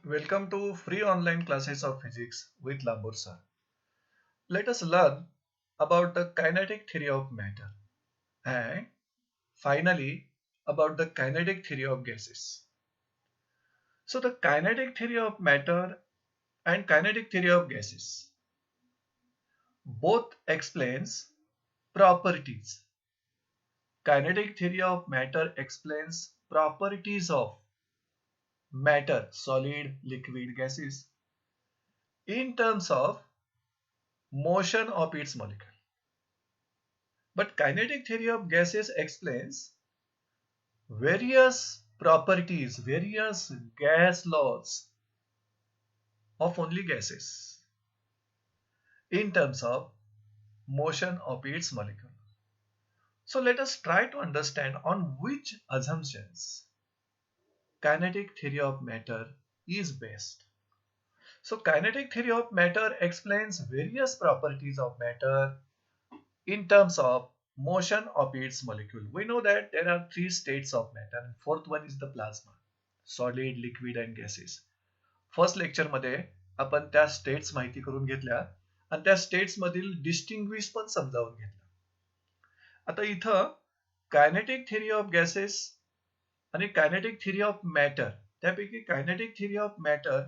Welcome to free online classes of physics with Lambur sir. Let us learn about the kinetic theory of matter and finally about the kinetic theory of gases. So the kinetic theory of matter and kinetic theory of gases both explains properties. Kinetic theory of matter explains properties of matter, solid, liquid, gases in terms of motion of its molecule. But kinetic theory of gases explains various properties, various gas laws of only gases in terms of motion of its molecule. So let us try to understand on which assumptions kinetic theory of matter is based. So kinetic theory of matter explains various properties of matter in terms of motion of its molecule. We know that there are three states of matter and fourth one is the plasma, solid, liquid and gases. First lecture मध्ये आपण त्या states माहिती करून घेतल्या आणि त्या states मधील distinguish पण समजावून घेतलं. आता इथं कायनेटिक थिअरी ऑफ गॅसेस आणि कायनेटिक थिअरी ऑफ मॅटर, त्यापैकी कायनेटिक थिअरी ऑफ मॅटर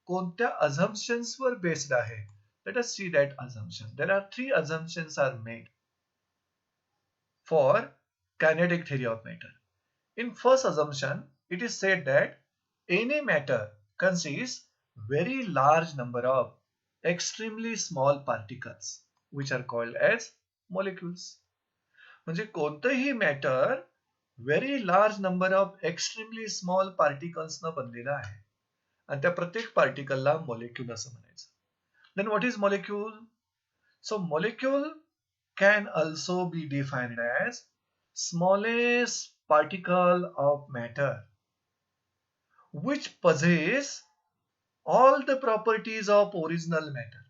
कोणत्या अझम्पशन्स वर बेस्ड आहे? Let us see that assumption. There are three assumptions are made for kinetic theory of matter. In first assumption, it is said that any matter consists very large number of extremely small particles which are called as molecules. म्हणजे कोणतंही matter very large number of extremely small particles न बनलेला आहे आणि त्या प्रत्येक पार्टिकलला molecule असं म्हणायचं. Then what is molecule? So molecule can also be defined as smallest particle of matter which possess all the properties of original matter.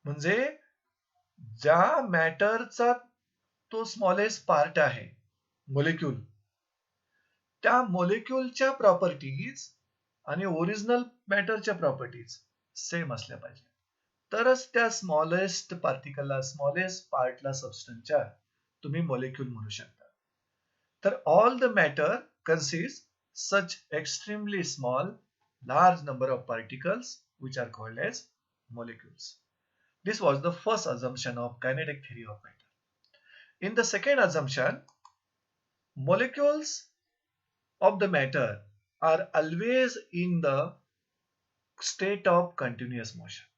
म्हणजे ज्या मॅटरचा तो स्मॉलेस्ट पार्ट आहे मॉलिक्यूल, त्या मॉलिक्यूलच्या प्रॉपर्टीज आणि ओरिजिनल मॅटरच्या प्रॉपर्टीज सेम असल्या पाहिजे, तरच त्या स्मॉलेस्ट पार्टिकलला, स्मॉलेस्ट पार्टला सबस्टन्सच्या तुम्ही मॉलिक्यूल म्हणू शकता. तर all the matter consist such extremely small large number of particles which are called as molecules. This was the first assumption of kinetic theory of matter. In the second assumption, molecules of the matter are always in the state of continuous motion.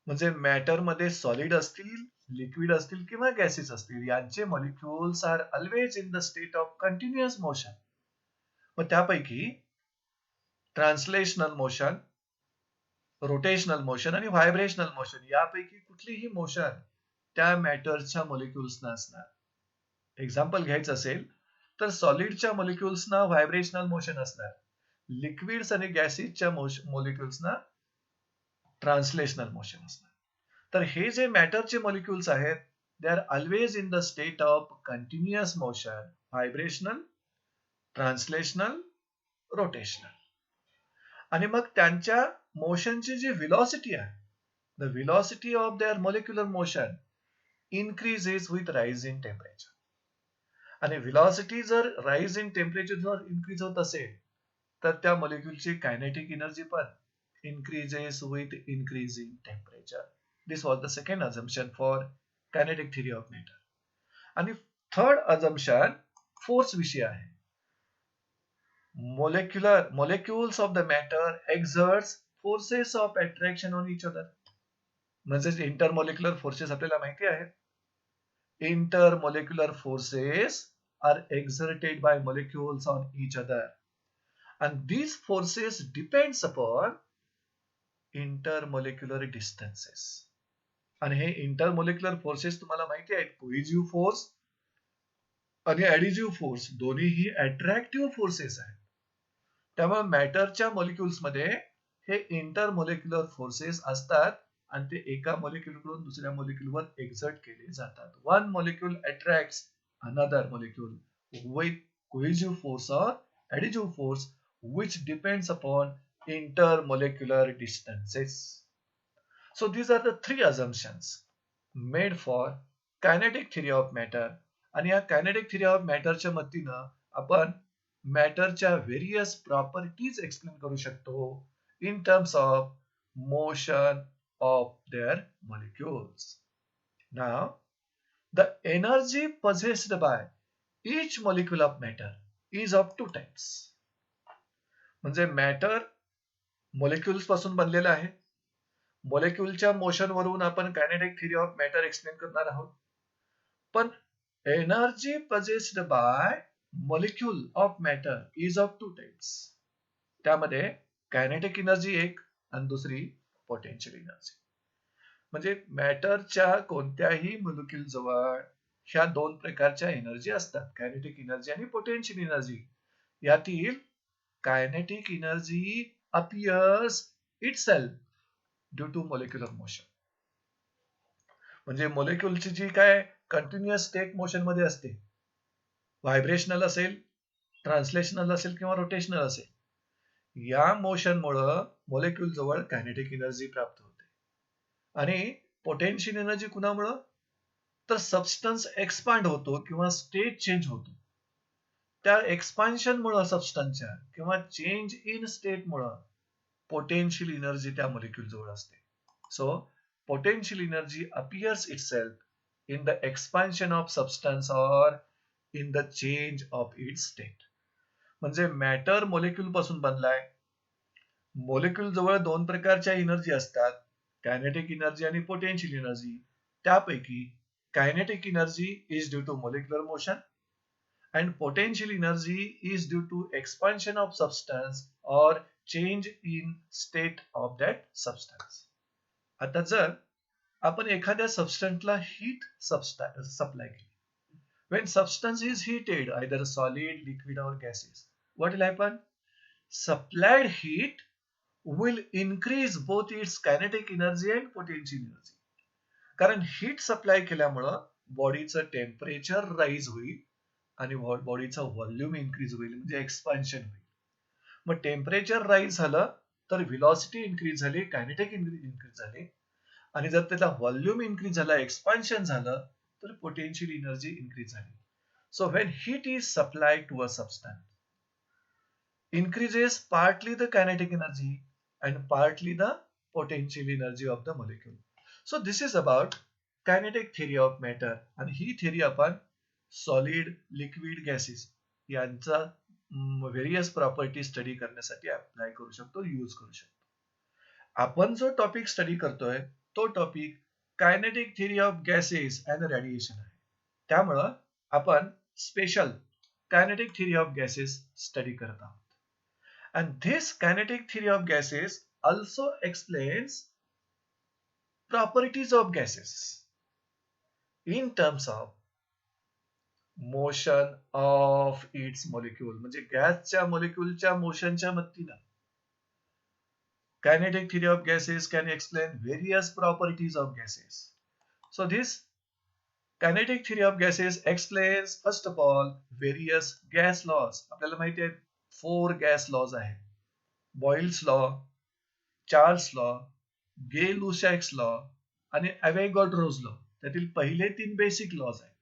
म्हणजे matter मध्ये solid असतील, liquid असतील किंवा gases असतील, यांचे molecules are always in the state of continuous motion. मग त्यापैकी translational motion, rotational motion आणि व्हायब्रेशनल मोशन यापैकी कुठलीही मोशन त्या मॅटरच्या मॉलिक्युल्सना असणार. एक्झाम्पल घ्यायचं असेल तर सॉलिडच्या मॉलिक्युल्सना व्हायब्रेशनल मोशन असणार, लिक्विड्स आणि गॅसेसच्या मॉलिक्युल्सना ट्रान्सलेशनल मोशन असणार. तर हे जे मॅटरचे मॉलिक्युल्स आहेत, they are always in the state of continuous motion, vibrational, translational, rotational. आणि मग त्यांच्या मोशनची जी व्हेलॉसिटी आहे, the velocity of their molecular motion increases with rise in temperature. आणि व्हेलॉसिटी जर राइज इन टेम्परेचर जर इन्क्रीज होत असेल तर त्या मॉलिक्युलची कायनेटिक एनर्जी पण increases with increasing temperature. This was the second assumption for kinetic theory of matter. आणि third assumption force विषयी आहे. Molecules of the matter exerts forces of attraction on each other. म्हणजेच intermolecular forces आपल्याला माहिती आहेत. Intermolecular forces are exerted by molecules on each other and these forces depends upon intermolecular distances. आणि हे intermolecular forces तुम्हाला माहिती आहेत, cohesive force आणि ऍडिजिव्ह फोर्स दोन्हीही अट्रॅक्टिव्ह फोर्सेस आहेत. त्यामुळे मॅटरच्या मॉलिक्युल्स मध्ये हे इंटरमॉलिक्युलर फोर्सेस असतात आणि ते एका मॉलिक्युलकडून दुसऱ्या मॉलिक्युलवर एक्झर्ट केले जातात. One molecule attracts another molecule with cohesive force और ऍडिजिव्ह force which depends upon intermolecular distances. So these are the three assumptions made for kinetic theory of matter. आणि या kinetic theory of matter च्या मदतीनं आपण मॅटरच्या various properties explain करू शकतो in terms of motion of their molecules. Now, the energy possessed by each molecule of matter is of two types. म्हणजे matter molecules पासून बनलेलं आहे. मॉलिक्युलच्या मोशन वरून आपण kinetic theory of matter explain करणार आहोत. पण energy possessed bye molecule of matter is of two types. त्यामध्ये कायनेटिक एनर्जी एक आणि दुसरी पोटेन्शियल एनर्जी. म्हणजे मॅटरच्या कोणत्याही मॉलिक्युल जवळ ह्या दोन प्रकारच्या एनर्जी असतात, कायनेटिक एनर्जी आणि पोटेन्शियल एनर्जी. यातील kinetic energy appears itself due to molecular motion. म्हणजे मॉलिक्युलची जी काय कंटिन्युअस स्टेट मोशन मध्ये असते, व्हायब्रेशनल असेल, ट्रान्सलेशनल असेल किंवा रोटेशनल असेल, या मोशनमुळं मॉलिक्युल जवळ कायनेटिक एनर्जी प्राप्त होते. आणि पोटेन्शियल एनर्जी कुणामुळं? तर सबस्टन्स एक्सपांड होतो किंवा स्टेट चेंज होतो. त्या एक्सपान्शन मुळे सबस्टन्सच्या किंवा चेंज इन स्टेट मुळे पोटेन्शियल एनर्जी त्या मॉलिक्युल जवळ असते. So potential energy appears itself in the expansion of substance or in the change of its state. म्हणजे मॅटर मॉलिक्युल पासून बनलाय. मॉलिक्युल जवळ दोन प्रकारच्या एनर्जी असतात, कायनेटिक एनर्जी आणि पोटेन्शियल एनर्जी. त्यापैकी kinetic energy is due to molecular motion and potential energy is due to expansion of substance or change in state of that substance. आता जर आपण एखाद्या सबस्टन्सला हीट सप्लाय केली, when substance is heated, either solid, liquid or gases, what will happen? Supplied heat will increase both its kinetic energy and potential energy. कारण heat supply केल्यामुळं बॉडीचं temperature rise होईल आणि बॉडीचा व्हॉल्यूम इन्क्रीज होईल, म्हणजे expansion होईल. मग टेम्परेचर राईज झालं तर व्हेलॉसिटी इन्क्रीज झाली, कायनेटिक इन्क्रीज झाली. आणि जर त्याचा व्हॉल्यूम इन्क्रीज झाला, एक्सपान्शन झालं, तर पोटेन्शियल एनर्जी इन्क्रीज झाली. So when heat is supplied to a substance, increases partly the kinetic energy and partly the potential energy of the molecule. So this is about kinetic theory of matter. आणि ही theory आपण solid, liquid, gases यांचा various property study करण्यासाठी apply करू शकतो, use करू शकतो. आपण जो टॉपिक स्टडी करतोय तो topic kinetic theory of gases and radiation आहे. त्यामुळं आपण special kinetic theory of gases study करत आहोत. And this kinetic theory of gases also explains properties of gases in terms of motion of its molecule. म्हणजे गॅसच्या मॉलिक्युलच्या मोशनच्या मदतीनं kinetic theory of gases can explain various properties of gases. So this kinetic theory of gases explains first of all various gas laws. आपल्याला माहिती आहे 4 gas laws आहेत. Boyle's law, Charles law, Gay-Lussac's law आणि Avogadro's law. त्यातील पहिले 3 basic lodge आहेत.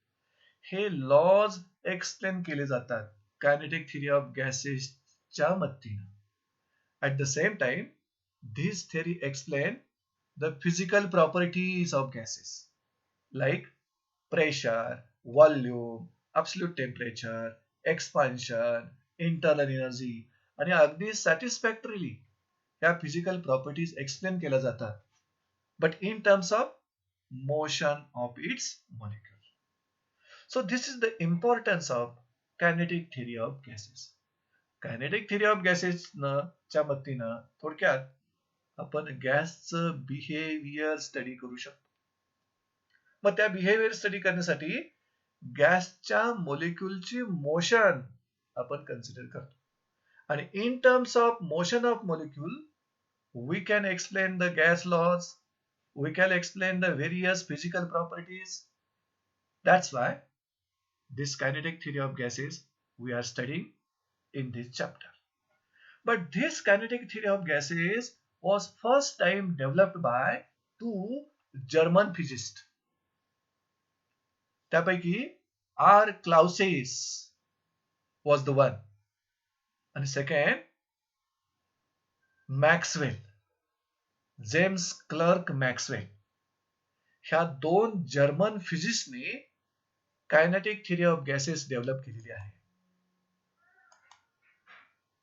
हे lodge explain केले जातात कायनेटिक थिअरी ऑफ गॅसेसच्या मदतीनं. At the same time this theory explain the physical properties of gases like pressure, volume, absolute temperature, expansion, internal energy आणि अगदी सॅटिस्फॅक्टरीली या फिजिकल प्रॉपर्टीज एक्सप्लेन केल्या जातात, but in terms of motion of its molecule. So this is the importance of kinetic theory of gases. Kinetic theory of gases च्या मदतीनं थोडक्यात आपण गॅसचं बिहेवियर स्टडी करू शकतो. मग त्या बिहेवियर स्टडी करण्यासाठी गॅसच्या मॉलिक्युलची मोशन आपण कन्सिडर करतो. आणि in terms of motion of molecule, we can explain the gas laws, we can explain the various physical properties. That's why this kinetic theory of gases we are studying in this chapter. But this kinetic theory of gases was first time developed by two German physicists. त्यापैकी R. Clausius was the one, and second Maxwell, James Clerk Maxwell. ह्या दोन German फिजिक्सने kinetic theory of gases develop केलेली आहे.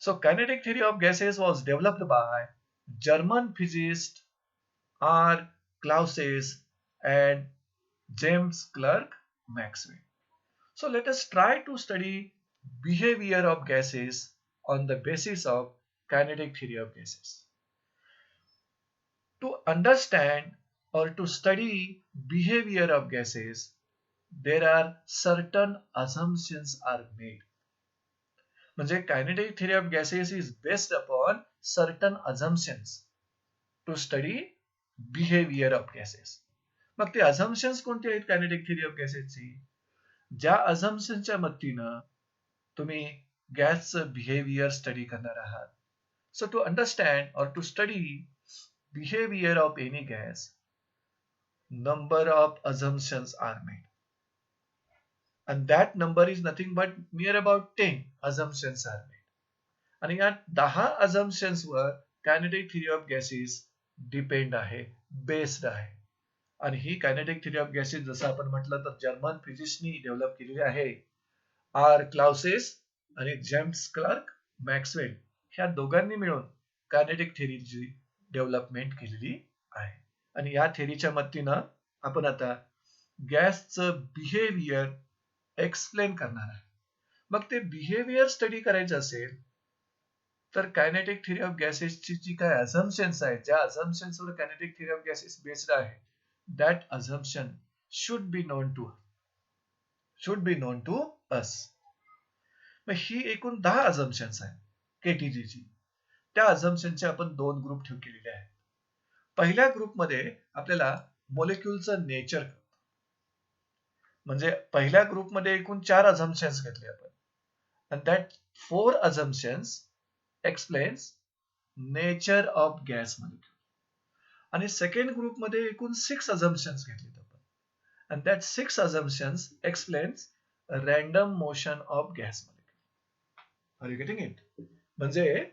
So kinetic theory of gases was developed by German physicist R. Clausius and James Clerk Maxwell. So let us try to study behavior of gases on the basis of kinetic theory of gases. To understand or to study behavior of gases, there are certain assumptions are made. म्हणजे kinetic theory of gases is based upon certain assumptions to study behavior of gases. मग ते assumptions कोणते आहेत kinetic theory of gases ची? ज्या assumptionच्या मदतीनं तुम्ही गॅसचं behavior study करणार आहात. So to understand or to study behavior of any gas, number of assumptions are made. And that number is nothing but near about 10 assumptions are made. आणि या 10 assumptions वर kinetic theory of gases depend आहे, based आहे. आणि ही kinetic theory of gases जसं आपण म्हटलं तर जर्मन फिजिक्सनी डेव्हलप केलेली आहे. आर क्लाउसिस आणि जेम्स क्लर्क मॅक्सवेल ह्या दोघांनी मिळून kinetic theoryची डेव्हलपमेंट केलेली आहे. आणि या थेरीच्या मदतीनं आपण आता गॅसचं बिहेवियर एक्सप्लेन करणार आहे. मग ते बिहेवियर स्टडी करायचं असेल तर कायनेटिक थिअरी ऑफ गॅसेसची जी काय अझम्पशन्स आहेत, ज्या अझम्पशन्सवर kinetic theory of gases based आहे, that assumption should be known to us. मग ही एकूण 10 अझम्पशन्स आहेत केटीजीची. त्या अझम्पशनचे आपण दोन ग्रुप ठेव केलेले आहेत. पहिल्या ग्रुपमध्ये आपल्याला मॉलिक्युलचं नेचर, म्हणजे पहिल्या ग्रुपमध्ये एकूण 4 अझम्पशन्स घेतले आपण. and that 4 assumptions explains nature of gas molecule. आणि सेकंड ग्रुप मध्ये एकूण 6 assumptions घेतलेत आपण. and that 6 assumptions explains random motion of gas molecule. Are you getting it? म्हणजे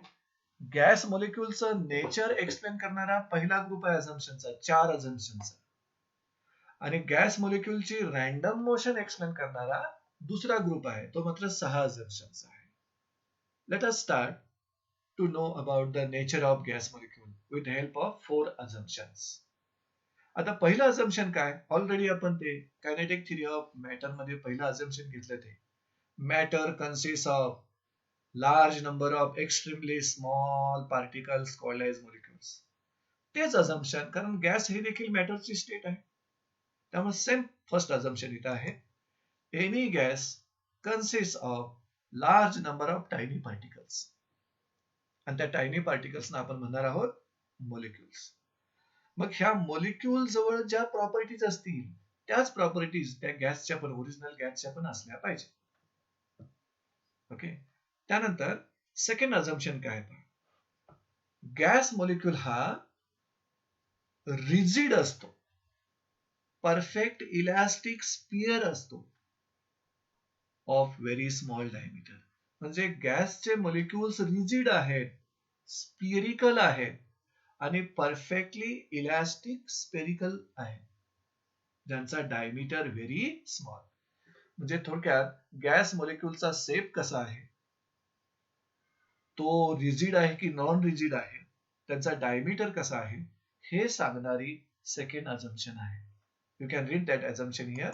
गॅस मॉलिक्युलचं नेचर एक्सप्लेन करणारा पहिला ग्रुप आहे assumptionचा, 4 assumptions. आणि गॅस मॉलिक्युलची रॅन्डम मोशन एक्सप्लेन करणारा दूसरा ग्रुप आहे, तो मात्र 6 assumptions आहे. Let us start to know about the nature of gas molecule with the help of 4 assumptions. आता पहिलं assumption काय? ऑलरेडी आपण ते कायनेटिक थिअरी ऑफ मॅटर मध्ये पहिलं assumption घेतलं ते. Matter consists of large number of extremely small particles called as molecules. तेच assumption, कारण गॅस हे देखील मॅटरची स्टेट आहे. त्यामुळे सेम फर्स्ट assumption इथं आहे. Any gas consists of large number of tiny particles. आणि त्या टायनी पार्टिकल्सना आपण म्हणणार आहोत मॉलिक्युल्स. मग ह्या मॉलिक्युल जवळ ज्या प्रॉपर्टीज असतील त्याच प्रॉपर्टीज त्या गॅसच्या पण, ओरिजिनल गॅसच्या पण असल्या पाहिजे. ओके. त्यानंतर सेकंड अझम्पशन काय आहे? गॅस मॉलिक्युल हा रिजिड असतो, परफेक्ट इलास्टिक स्पियर असतो, ऑफ व्हेरी स्मॉल डायमीटर. म्हणजे गॅसचे मॉलिक्युल्स रिजिड आहेत, स्पिरिकल आहेत आणि परफेक्टली इलास्टिक स्पेरिकल आहेत, ज्यांचा डायमीटर व्हेरी स्मॉल. म्हणजे थोडक्यात गॅस मॉलिक्युलचा शेप कसा आहे, तो रिजिड आहे की नॉन रिजिड आहे, त्यांचा डायमीटर कसा आहे, हे सांगणारी सेकंड अझम्पशन आहे. You can read that assumption here.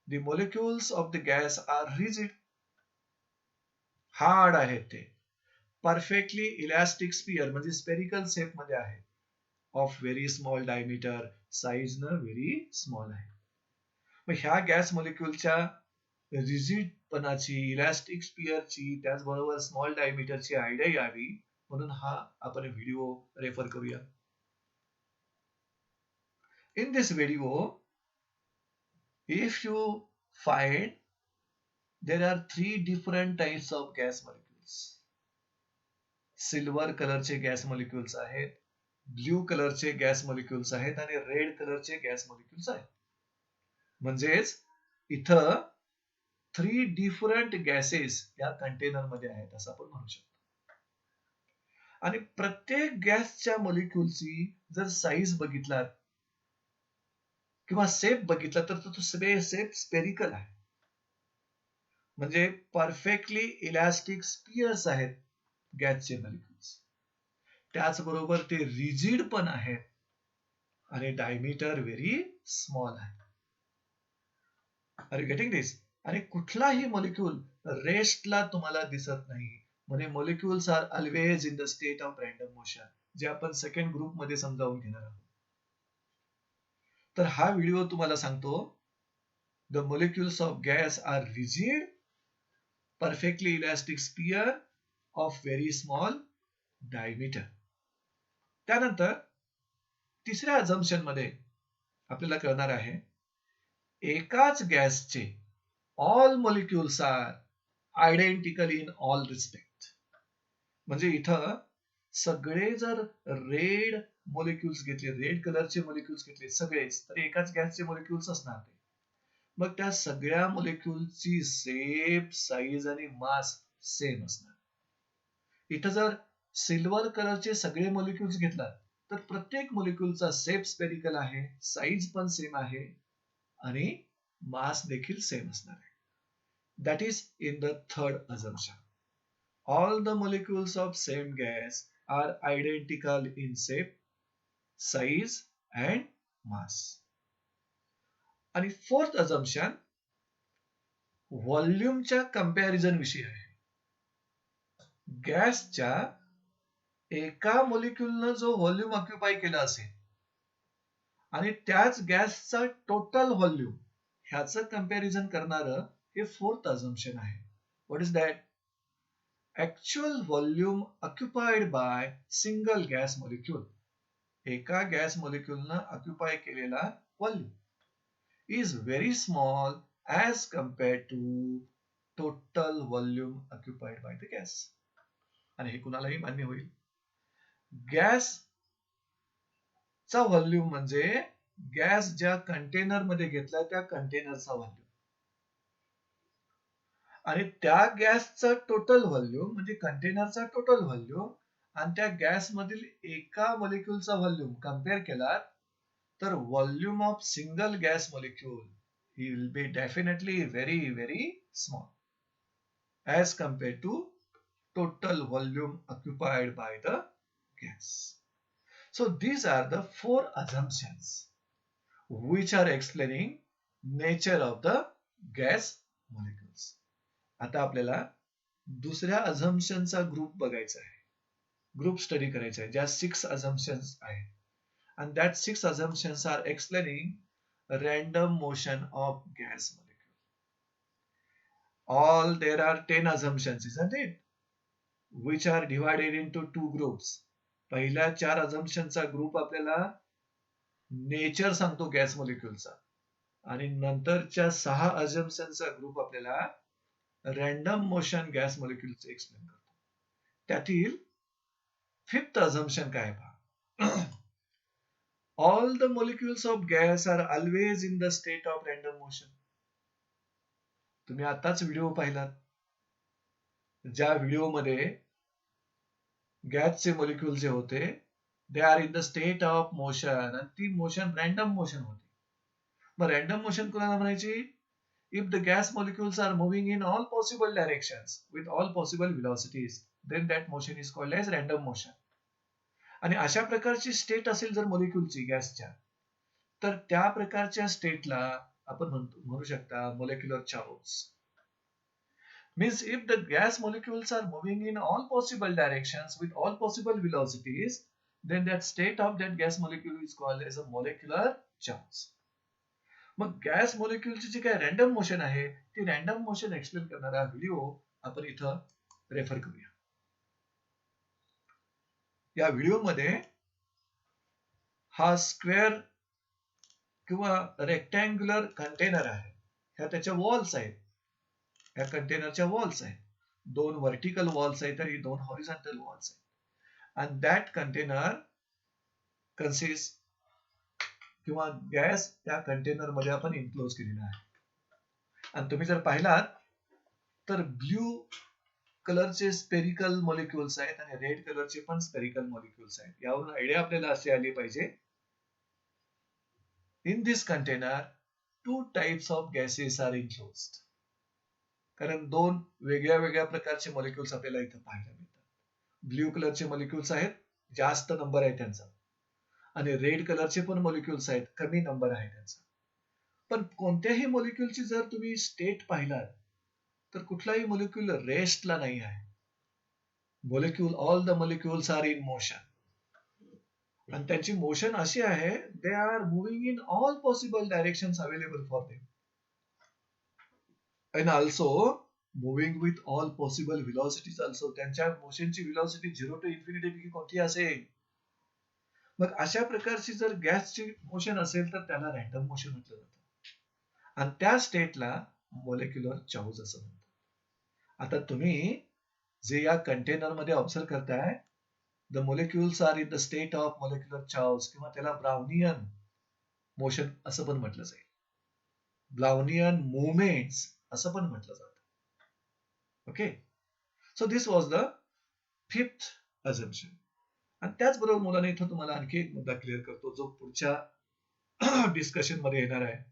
The molecules of the gas are rigid, hard आहेत ते, परफेक्टली इलास्टिक स्पियर म्हणजे स्पेरिकल शेप मध्ये आहे, of very small diameter, size न व्हेरी स्मॉल आहे. मग ह्या गॅस मॉलिक्युलच्या रिजिडपणाची, इलास्टिक स्पियरची, त्याचबरोबर स्मॉल डायमीटरची आयडिया यावी म्हणून हा आपण व्हिडिओ रेफर करूया. In this video, if you find there are 3 different types of gas molecules. Silver कलरचे गॅस मॉलिक्युल्स आहेत, ब्ल्यू कलरचे गॅस मॉलिक्युल्स आहेत आणि रेड कलरचे गॅस मॉलिक्युल्स आहेत. म्हणजेच इथं 3 डिफरंट गॅसेस या कंटेनर मध्ये आहेत असं आपण म्हणू शकतो. आणि प्रत्येक गॅसच्या मॉलिक्युलची जर साईज बघितला किंवा शेप बघितला तर तो शेप स्पेरिकल आहे. म्हणजे परफेक्टली इलास्टिक स्पियर्स आहेत गॅसचे मॉलिक्युल्स. त्याचबरोबर ते रिजिड पण आहेत आणि डायमीटर व्हेरी स्मॉल आहे. Are you getting this? आणि कुठलाही मॉलिक्यूल रेस्टला तुम्हाला दिसत नाही. म्हणजे molecules are always in the state of random motion, जे आपण सेकंड ग्रुप मध्ये समजावून घेणार आहोत. तर हा व्हिडिओ तुम्हाला सांगतो the molecules of gas are rigid, perfectly elastic sphere of very small diameter. त्यानंतर तिसऱ्या अझम्पशन मध्ये आपल्याला कळणार आहे एकाच गॅसचे all molecules are identical in all respect. म्हणजे इथं सगळे जर रेड मॉलिक्युल्स घेतले, रेड कलरचे मॉलिक्युल्स घेतले सगळेच, तर एकाच गॅसचे मॉलिक्युल्स असणार ते. मग त्या सगळ्या मॉलिक्युल्सची शेप, साईज आणि मास सेम असणार. इथं जर सिल्वर कलरचे सगळे मॉलिक्युल्स घेतला तर प्रत्येक मॉलिक्युलचा शेप स्पेरिकल आहे, साईज पण सेम आहे आणि मास देखील सेम असणार आहे. That is in the third assumption. All the molecules of same gas are identical in shape, size and mass. आणि फोर्थ assumption व्हॉल्यूमच्या कंपॅरिझन विषयी आहे. गॅसच्या एका मॉलिक्युलनं जो व्हॉल्यूम ऑक्युपाय केला असेल आणि त्याच गॅसचा टोटल व्हॉल्यूम ह्याचं कंपॅरिझन करणारं हे फोर्थ assumption आहे. What is that? Actual volume occupied by single gas molecule. एका गॅस मॉलिक्युलनं ऑक्युपाय केलेला volume is very small as compared to total volume occupied by the gas. आणि हे कुणालाही मान्य होईल. गॅस चा व्हॉल्यूम म्हणजे गॅस ज्या कंटेनर मध्ये घेतला त्या कंटेनरचा व्हॉल्यूम आणि त्या गॅसचा टोटल व्हॉल्यूम म्हणजे कंटेनरचा टोटल व्हॉल्यूम आणि त्या गॅस मधील एका मॉलिक्युलचा व्हॉल्यूम कंपेअर केला तर volume of single gas molecule ही will be definitely very very small as compare to total volume occupied by the gas. So these are the four assumptions which are explaining nature of the gas molecules. आता आपल्याला दुसऱ्या अझम्पशनचा group बघायचा आहे, group study करायचा आहे, ज्या 6 assumptions आहेत. And that 6 assumptions are explaining random motion of gas molecule. All there are 10 assumptions, isn't it? Which are divided into 2 groups. पहिल्या 4 assumptionचा ग्रुप आपल्याला नेचर सांगतो गॅस मॉलिक्युलचा आणि नंतरच्या 6 assumptionचा ग्रुप आपल्याला रॅन्डम मोशन गॅस मॉलिक्युलचे एक्सप्लेन करतो. त्यातील 5th assumption काय पहा. All the molecules of gas are always in the state of random motion. तुम्ही आताच व्हिडिओ पाहिलात, ज्या व्हिडिओमध्ये गॅसचे मॉलिक्युल जे होते they are in the state of motion आणि ती मोशन रॅन्डम मोशन होती. मग रॅन्डम मोशन कोणाला म्हणायची? If the gas molecules are moving in all possible directions with all possible velocities then that motion is called as random motion. आणि अशा प्रकारची state असेल जर मॉलिक्युलची गॅसच्या तर त्या प्रकारच्या स्टेटला आपण म्हणू शकता molecular charge. Means if the gas molecules are moving in all possible directions with all possible velocities, then that state of that gas molecule is called as a molecular charge. मग गॅस मॉलिक्युलची जी काय random motion आहे ती random motion explain करणारा video आपण इथं refer करूया. या व्हिडिओमध्ये हा स्क्वेअर किंवा रेक्टँग्युलर कंटेनर आहे, ह्या त्याच्या वॉल्स आहेत, या कंटेनरच्या वॉल्स आहेत. 2 व्हर्टिकल वॉल्स आहेत आणि 2 हॉरिझॉन्टल वॉल्स आहेत. and that container consists किंवा गॅस त्या कंटेनर मध्ये आपण इन्क्लोज केलेला आहे. आणि तुम्ही जर पाहिलात तर ब्ल्यू कलरचे स्पेरिकल मॉलिक्युल्स आहेत आणि रेड कलरचे पण स्पेरिकल मॉलिक्युल्स आहेत. यावरून आयडिया आपल्याला अशी आली पाहिजे, in this container 2 types of gases are enclosed. कारण दोन वेगळ्या वेगळ्या प्रकारचे मॉलिक्युल्स आपल्याला इथं पाहायला मिळतात. ब्ल्यू कलरचे मॉलिक्युल्स आहेत, जास्त नंबर आहे त्यांचा, आणि रेड कलरचे पण मॉलिक्युल्स आहेत, कमी नंबर आहे त्यांचा. पण कोणत्याही मॉलिक्युलची जर तुम्ही स्टेट पाहिलात तर कुठलाही मॉलिक्युल रेस्टला नाही आहे. Molecule, all the molecules are in motion. आणि त्यांची मोशन अशी आहे, they are moving in all possible directions available for them, and also moving with all possible velocities also. त्यांच्या मोशनची व्हेलॉसिटी 0 to इन्फिनिटी पैकी कोणती असेल. मग अशा प्रकारची जर गॅसची मोशन असेल तर त्याला रॅन्डम मोशन म्हटलं जातं, आणि त्या स्टेटला मॉलिक्युलर चार्ज असं म्हणतात. आता तुम्ही जे या कंटेनर मध्ये ऑब्झर्व करताय, the molecules are in the state of molecular charge, किंवा त्याला ब्राउनियन मोशन असं पण म्हटलं जाईल, ब्राउनियन मुवमेंट्स असं पण म्हटलं जातं. Okay, so this was the fifth assumption. आणि त्याचबरोबर मुलांना इथं तुम्हाला आणखी एक मुद्दा क्लिअर करतो जो पुढच्या डिस्कशन मध्ये येणार आहे.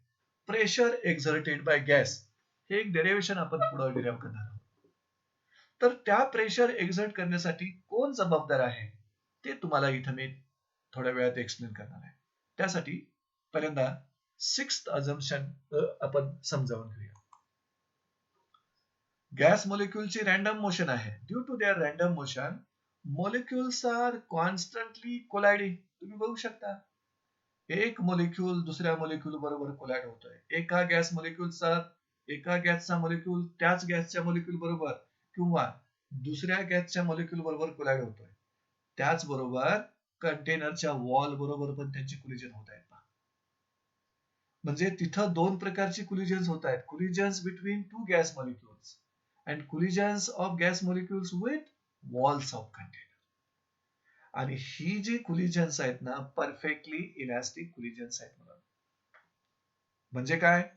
प्रेशर एक्झर्टेड बाय गॅस, हे एक डेरिव्हेशन आपण पुढे डिराइव्ह करणार आहोत. तर त्या प्रेशर एक्झर्ट करण्यासाठी कोण जबाबदार आहे ते तुम्हाला इथं मी थोड्या वेळात एक्सप्लेन करणार आहे. त्यासाठी पहिल्यांदा सिक्स्थ अझम्पशन आपण समजावून घेऊया. गॅस मॉलिक्युलची रॅन्डम मोशन आहे. Due to their random motion molecules are constantly colliding. तुम्ही बघू शकता एक मॉलिक्यूल दुसऱ्या मॉलिक्यूल बरोबर कोलाइड होतोय. एका गॅसचा मॉलिक्यूल त्याच गॅसच्या मॉलिक्यूल बरोबर किंवा दुसऱ्या गॅसच्या मॉलिक्यूल बरोबर कोलाइड होतोय. त्याचबरोबर कंटेनरच्या वॉल बरोबर पण त्यांची कोलिजन होत आहेत. म्हणजे तिथं दोन प्रकारची कोलिजन्स होत आहेत, collisions between two gas molecules and collisions of gas molecules with walls of container. आणि ही जी कोलिजन्स आहेत ना, परफेक्टली इलास्टिक कोलिजन्स आहेत. म्हणजे काय,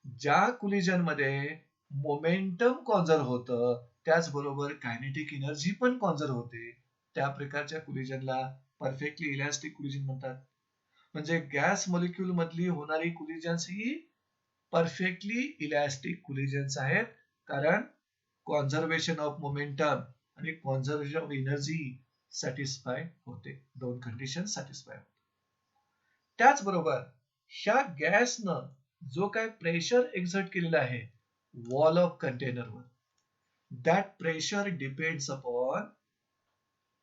ज्या कोलिजन मध्ये मोमेंटम कॉन्झर्व होतं त्याचबरोबर कायनेटिक एनर्जी पण कॉन्झर्व होते, त्या प्रकारच्या कोलिजनला परफेक्टली इलास्टिक कोलिजन म्हणतात. म्हणजे गॅस मॉलिक्यूल मधली होणारी कोलिजन्स ही परफेक्टली इलास्टिक कोलिजन्स आहेत, कारण कॉन्झर्वेशन ऑफ मोमेंटम आणि कॉन्झर्वेशन ऑफ एनर्जी सॅटिस्फाय होते, दोन कंडिशन सॅटिस्फाय होते. त्याचबरोबर ह्या गॅसनं जो काय प्रेशर एक्झर्ट केलेला आहे वॉल ऑफ कंटेनरवर, that pressure depends upon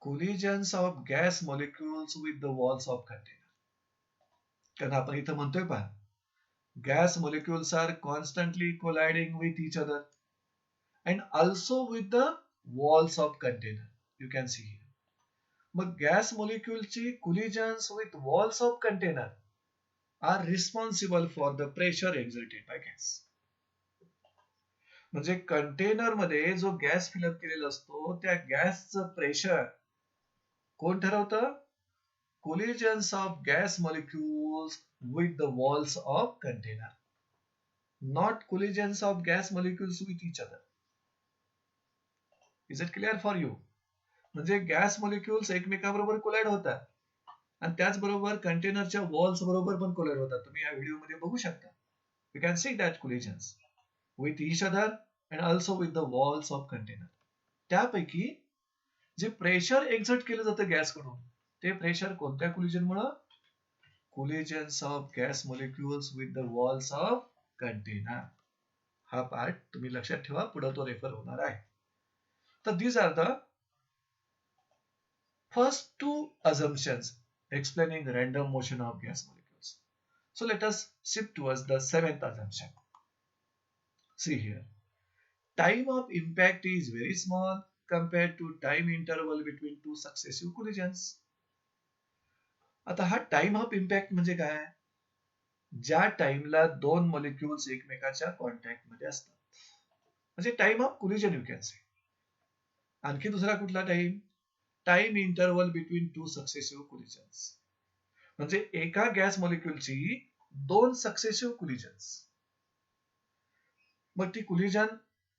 collisions of gas molecules with the walls of container. कारण आपण इथं म्हणतोय पहा, gas molecules are constantly colliding with each other and also with the walls of container. You can see here. मग gas मॉलिक्युलची collisions with walls of container are responsible for the pressure exerted by gas. म्हणजे container मध्ये जो gas fill up केलेला असतो त्या गॅसचं pressure कोण ठरवतं, collisions of gas molecules with the walls of container, not collisions of gas molecules with each other. Is it clear for you? म्हणजे gas molecules एकमेकांबरोबर कोलाइड होतात आणि त्याचबरोबर कंटेनरच्या वॉल्स बरोबर पण कोलाइड होतात. तुम्ही या व्हिडिओ मध्ये बघू शकता. You can see that collisions with each other and also with the walls of container. त्यापैकी जे प्रेशर एक्झर्ट केलं जातं गॅसकडून ते प्रेशर कोणत्या कोलिजनमुळे, collisions of gas molecules with the walls of container. हा पार्ट तुम्ही लक्षात ठेवा, पुढे तो रेफर होणार आहे. तर these are the first two assumptions explaining random motion of gas molecules. So let us shift towards the seventh assumption. See here, time of impact is very small compared to time interval between two successive collisions. आता हा time of impact म्हणजे काय, ज्या टाइमला दोन molecules एकमेकाच्या contact मध्ये असतात, म्हणजे time of collision you can say. आणखी दुसरा कुठला time, time interval between two successive collisions. म्हणजे एका गॅस मॉलिक्युलची दोन सक्सेसिव्ह कोलिजन्स. मग ती कोलिजन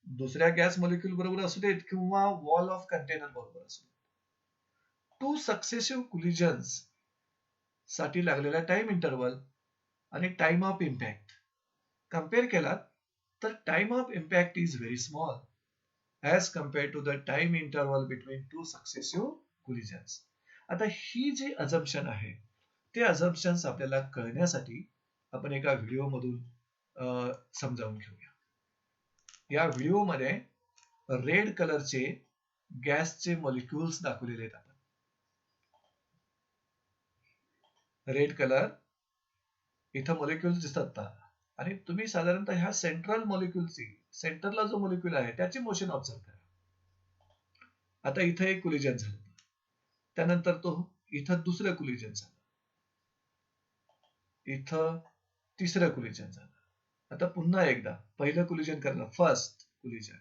दुसऱ्या गॅस मॉलिक्युल बरोबर असू देत किंवा वॉल ऑफ कंटेनर बरोबर असू देत. टू सक्सेसिव्ह कोलिजन्स साठी लागलेला टाइम इंटरवल आणि टाइम ऑफ इम्पॅक्ट कम्पेअर केला तर time of impact is very small as compared to the time interval between two successive collisions. आता ही जी अझम्पशन आहे ते अझम्पशन्स आपल्याला कळण्यासाठी आपण एका व्हिडिओ मधून समजावून घेऊया. या व्हिडिओमध्ये रेड कलरचे गॅसचे मॉलिक्युल्स दाखवलेले आहेत. आपण रेड कलर इथं मॉलिक्युल्स दिसतात आणि तुम्ही साधारणतः ह्या सेंट्रल मॉलिक्युलची सेंटरला जो मॉलिक्युल आहे त्याची मोशन ऑब्झर्व करा. आता इथं एक कोलिजन झालं, त्यानंतर तो इथं दुसरं कोलिजन झालं, इथं तिसरं कोलिजन झालं. आता पुन्हा एकदा पहिलं कोलिजन करणं, first collision,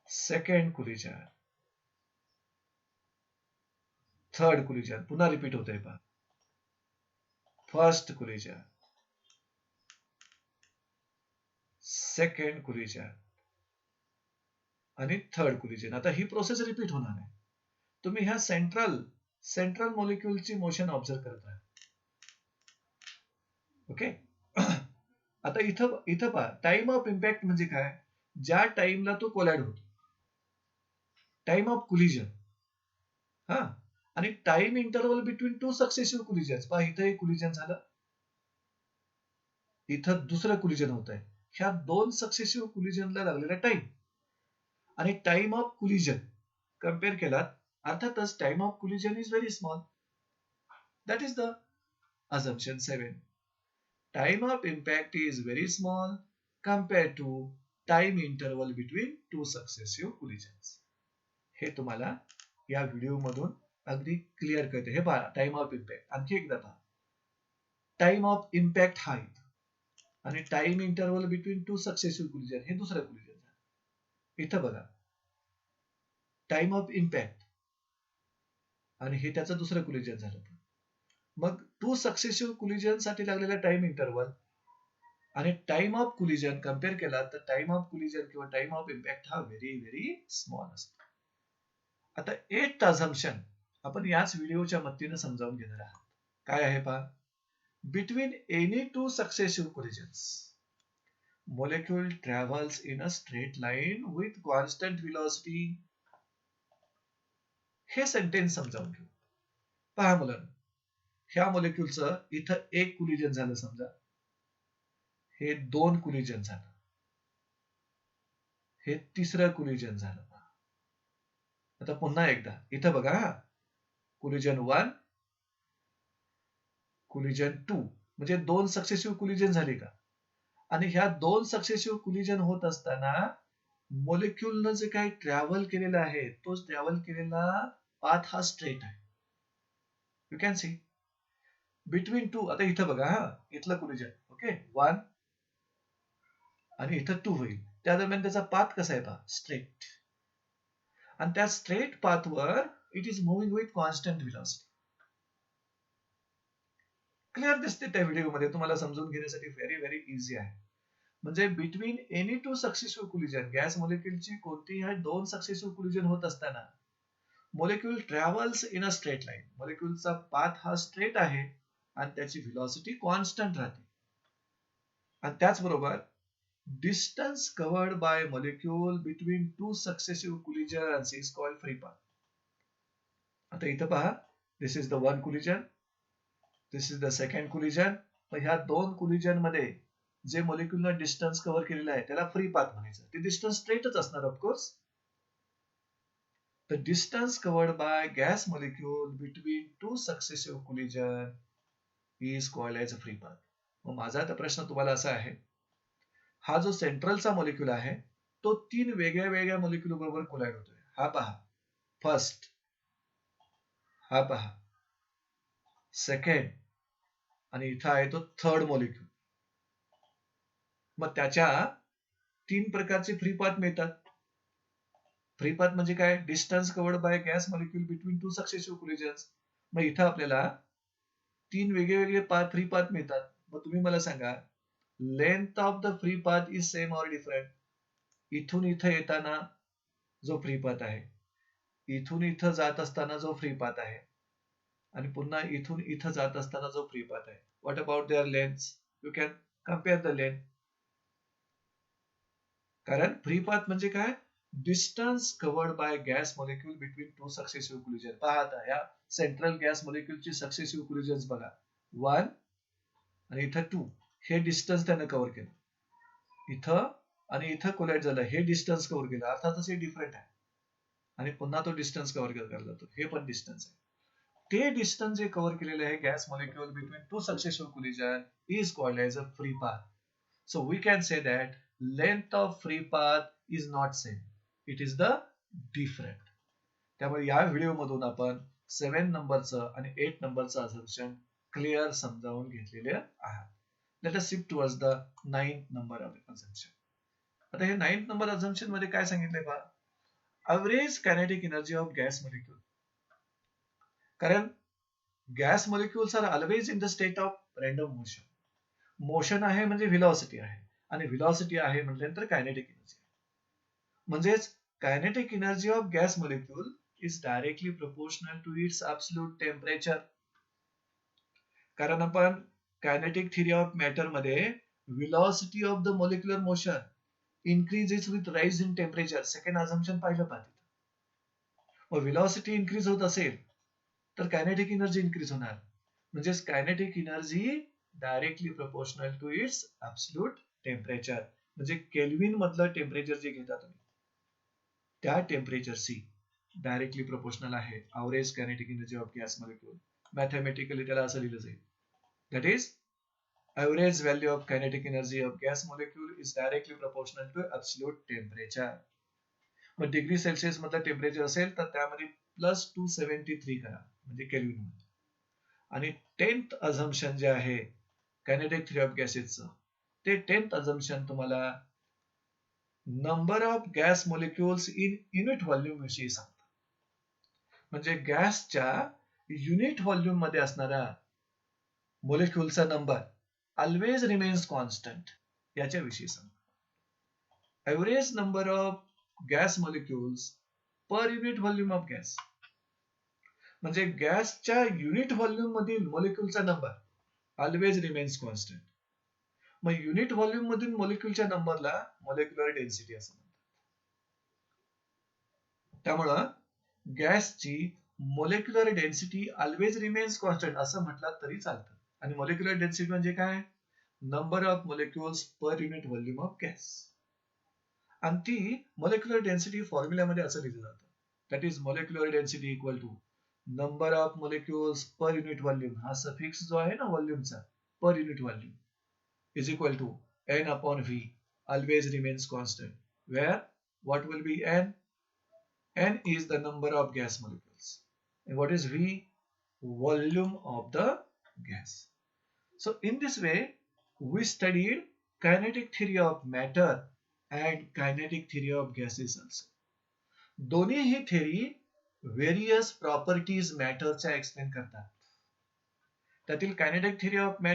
second collision, third collision, पुन्हा रिपीट होतंय पहा. फर्स्ट कोलिजन, सेकंड कोलिजन आणि थर्ड कोलिजन. आता ही प्रोसेस रिपीट होणार आहे. तुम्ही ह्या सेंट्रल मॉलिक्युलची मोशन ऑब्झर्व करत आहात. ओके. आता इथं पहा, टाइम ऑफ इम्पॅक्ट म्हणजे काय? ज्या टाइमला तो कोलाइड होतो, टाइम ऑफ कोलिजन. हा, आणि time interval between two successive collisions. पहा, इथं एक कोलिजन झालं, इथं दुसरं कोलिजन होत आहे. ह्या दोन सक्सेसिव्ह कोलिजनला लागलेला टाइम आणि टाइम ऑफ कोलिजन कम्पेअर केला, अर्थातच time of collision is very small. That is the assumption 7. Time of impact is very small compared to time interval between two successive collisions. हे तुम्हाला या व्हिडिओ मधून अगदी clear करते. हे पहा, टाइम ऑफ इम्पॅक्ट. आणखी एकदा पहा, टाइम ऑफ इम्पॅक्ट हा आणि time interval between two successive collision हे दुसरं कोलिजन झालं. इथं बघा, टाइम ऑफ इम्पॅक्ट आणि हे त्याचं दुसरं कोलिजन झालं. मग टू सक्सेसिव्ह कोलिजन साठी लागलेला टाइम इंटरवल आणि टाइम ऑफ कोलिजन कम्पेअर केला तर टाइम ऑफ कोलिजन किंवा टाइम ऑफ इम्पॅक्ट हा व्हेरी व्हेरी स्मॉल असतो. आता 8th अझम्पशन आपण याच व्हिडिओच्या मदतीने समजावून घेणार आहात. काय आहे पहा, between any two successive collisions molecule travels in a straight line with constant velocity. हे सेंटेन्स समजावून घेऊ. पहा मुलांनो, ह्या मॉलिक्युलचं इथं एक कोलिजन झालं समजा, हे दोन कोलिजन झालं, हे तिसरं कोलिजन झालं. आता पुन्हा एकदा इथं बघा, कोलिजन 1, कोलिजन 2, म्हणजे दोन सक्सेसिव्ह कोलिजन झाले का? आणि ह्या दोन सक्सेसिव्ह कोलिजन होत असताना मॉलिक्युलनं जे काही ट्रॅव्हल केलेला आहे तो ट्रॅव्हल केलेला पाथ हा स्ट्रेट आहे. You can C between two. आता इथं बघा, इथलं कोलिजन ओके 1 आणि इथं 2 होईल, त्या दरम्यान त्याचा पाथ कसा आहे पहा, स्ट्रेट. आणि त्या स्ट्रेट पाथवर it is moving with constant velocity. Clear दिसते त्या व्हिडिओमध्ये, तुम्हाला समजून घेण्यासाठी व्हेरी व्हेरी इझी आहे. म्हणजे between any two successive collision, gas मॉलिक्युलची कोणतीही दोन सक्सेसिव्ह कोलिजन होत असताना molecule travels in a straight line. मॉलिक्युलचा पाथ हा स्ट्रेट आहे आणि त्याची व्हेलॉसिटी कॉन्स्टंट राहते. आणि त्याचबरोबर distance covered by molecule between two successive collisions is called free path. आता इथं पहा, this is the one collision, this is the second collision. ह्या दोन कोलिजन मध्ये जे मॉलिक्युलनं डिस्टन्स कव्हर केलेला आहे त्याला फ्री पाथ म्हणायचं. ते डिस्टन्स स्ट्रेटच असणार of course. The distance covered by gas molecule between two successive collision is called as a free path. मग माझा आता प्रश्न तुम्हाला असा आहे, हा जो सेंट्रलचा मॉलिक्युल आहे तो तीन वेगळ्या वेगळ्या मॉलिक्युल बरोबर कोलाइड होतोय. हा पहा फर्स्ट, हा पहा सेकंड आणि इथं आहे तो थर्ड मॉलिक्युल. मग त्याच्या तीन प्रकारचे फ्री पाथ मिळतात. फ्री पाथ म्हणजे काय? Distance covered by gas molecule between two successive collisions. मग इथं आपल्याला 3 वेगळे फ्री पाथ मिळतात. मग तुम्ही मला सांगा, length of the free path is same or different? इथून इथं येताना जो फ्री पाथ आहे, इथून इथं जात असताना जो फ्री पाथ आहे, आणि पुन्हा इथून इथं जात असताना जो फ्री पाथ आहे, what about their length? You can compare the length. कारण फ्री पाथ म्हणजे काय? Distance covered by gas molecule between two successive collision. पहा आता या सेंट्रल गॅस मॉलिक्यूलची सक्सेसिव्ह कोलिजन्स बघा, 1 आणि इथं 2. हे डिस्टन्स त्यानं कव्हर केलं. इथं आणि इथं कोलाइड झालं, हे डिस्टन्स कव्हर केलं. अर्थातच हे डिफरंट आहे. आणि पुन्हा तो डिस्टन्स कव्हर करायला जातो, हे पण डिस्टन्स आहे. ते डिस्टन्स जे कव्हर केलेले आहे gas molecule between two successive collision is called as a free path. So we can say that length of free path is not same. It is the different. त्यामुळे या video मधून आपण 7 नंबरचं आणि 8 नंबरचं असम्पशन क्लिअर समजावून घेतलेले आहात. Let us shift towards the 9th number assumption. आता हे 9th नंबर असम्पशन मध्ये काय सांगितलंय पहा, average kinetic energy of gas molecule. कारण gas molecules are always in the state of random motion. Motion आहे म्हणजे व्हेलॉसिटी आहे, आणि व्हेलॉसिटी आहे म्हटल्यानंतर कायनेटिक एनर्जी आहे. म्हणजेच kinetic energy of gas molecule is directly proportional to its absolute temperature. कारण आपण कायनेटिक थिअरी ऑफ मॅटर मध्ये velocity of the molecular motion increases with rise in temperature, second assumption पाहिलं पाहिजे. मग व्हेलॉसिटी इन्क्रीज होत असेल तर कायनेटिक एनर्जी इन्क्रीज होणार. म्हणजेच kinetic energy directly proportional to its absolute temperature. म्हणजे केल्विन मधलं टेम्परेचर जे घेता तुम्ही, त्या टेम्परेचरशी डायरेक्टली प्रोपोर्शनल आहे average kinetic energy of gas molecule. Mathematically त्याला असं लिहिलं जाईल, that is average value of kinetic energy of gas molecule is directly proportional to absolute temperature. मग डिग्री सेल्सिअस मधलं टेम्परेचर असेल तर त्यामध्ये +273 करा, म्हणजे केल्विन मध्ये. आणि 10th असम्पशन जे आहे कायनेटिक थिअरी ऑफ गॅसेसचं, ते 10th असम्पशन तुम्हाला number of gas molecules in unit volume विषयी सांगतं. म्हणजे गॅसच्या युनिट व्हॉल्यूम मध्ये असणारा मॉलिक्युलचा नंबर ऑलवेज रिमेन्स कॉन्स्टंट याच्याविषयी सांगतं. Average number of gas molecules per unit volume of gas, म्हणजे गॅसच्या युनिट व्हॉल्यूम मधील मॉलिक्युलचा नंबर ऑलवेज रिमेन्स कॉन्स्टंट. मग युनिट व्हॉल्यूम मधील मॉलिक्युलच्या नंबरला मॉलिक्युलर डेन्सिटी असं म्हणतात. त्यामुळं गॅसची molecular density always remains constant असं म्हटलं तरी चालतं. आणि मॉलिक्युलर डेन्सिटी म्हणजे काय? Number of molecules per unit volume of gas. आणि ती मॉलिक्युलर डेन्सिटी फॉर्म्युल्यामध्ये असं लिहिलं जातं, that is molecular density equal to number of molecules per unit volume. हा सफिक्स जो आहे ना व्हॉल्यूमचा, per unit volume, is equal to n upon v, always remains constant, where what will be n? N is the number of gas molecules, and what is v? Volume of the gas. So in this way we studied kinetic theory of matter and kinetic theory of gases also. दोन्ही ही theory various properties मॅटरच्या explain करतात. त्यातील kinetic theory of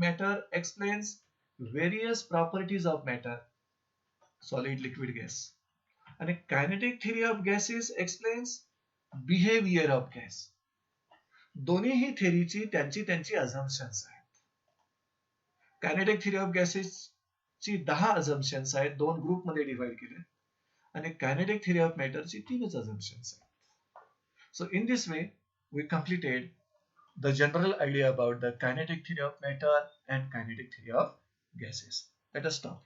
matter explains various properties of matter, solid, liquid, gas. And kinetic theory of gases explains behavior of gas. दोन्ही ही थेरीची त्यांची assumptions आहेत. Kinetic theory of gases ची 10 assumptions आहेत, 2 group मध्ये divide केले. आणि कायनेटिक थिअरी ऑफ मॅटर ची 3च assumptions आहेत. So in this way we completed the general idea about the kinetic theory of matter and kinetic theory of gases. Let us stop.